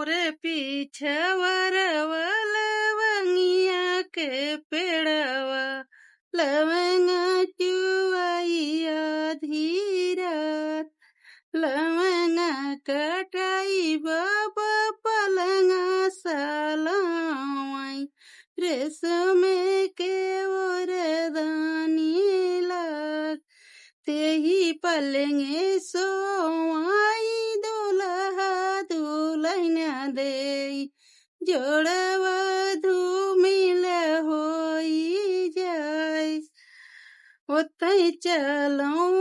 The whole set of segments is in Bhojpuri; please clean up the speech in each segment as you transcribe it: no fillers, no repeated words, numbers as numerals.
मोरे पीछवर लवंगिया के पेड़वा लवंगा चुवैया धीरत लवंगा कटाई बाबा पलंगा सलावाई रेशमे के वरदानी लग तेही पलंगे सोवाई दुल्हा दुल्हन दे जोड़वा धूमिल होई जाय ओतई चलऊं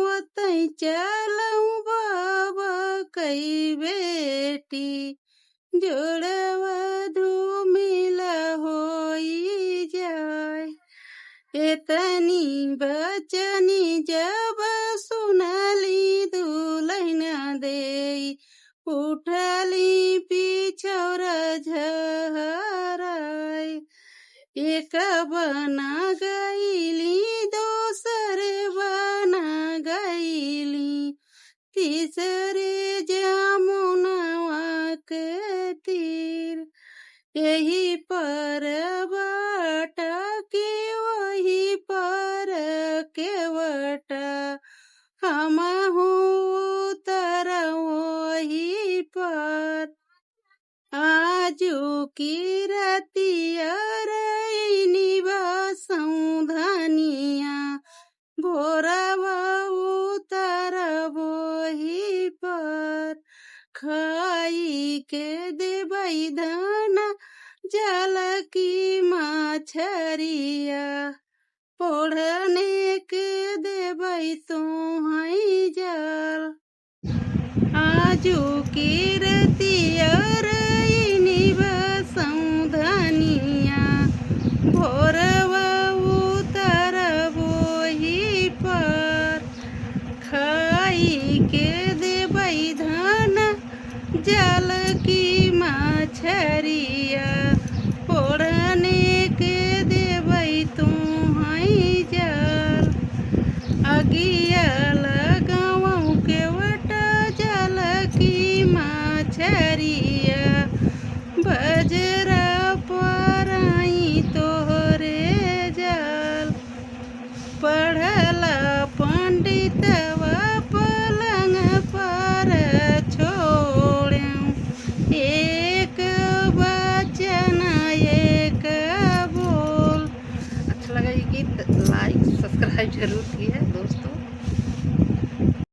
बाबा कई बेटी जोड़वा धूमिल होई जाय एतनी बचनी जब सुनली दुल्हन दे उठली पिछौर झहराय एक बना गईली दोसर बना गईली तीसरे जमुनवा के तीर यही पर बाटा के वही पर केवटा हम उतर वही पर आजू की रतिया निवासों धनिया भोरवा उतर वही पर खाई के देवई धना जल की मछरिया पढ़ने के देवई तो हई जल आजू की रतिया निवासों धनिया भोरवा उतर वही पर खाई के देवई धना जल की मछरिया पढ़ने के देवई तू हई जल अगिया लगाऊं के वटा जल की मछरिया बजरा पराई तोहरे जल पढ़ला पंडितवा पलंग पर छोड़ूं एक वचन एक बोल। अच्छा लगा ये गीत लाइक सब्सक्राइब जरूर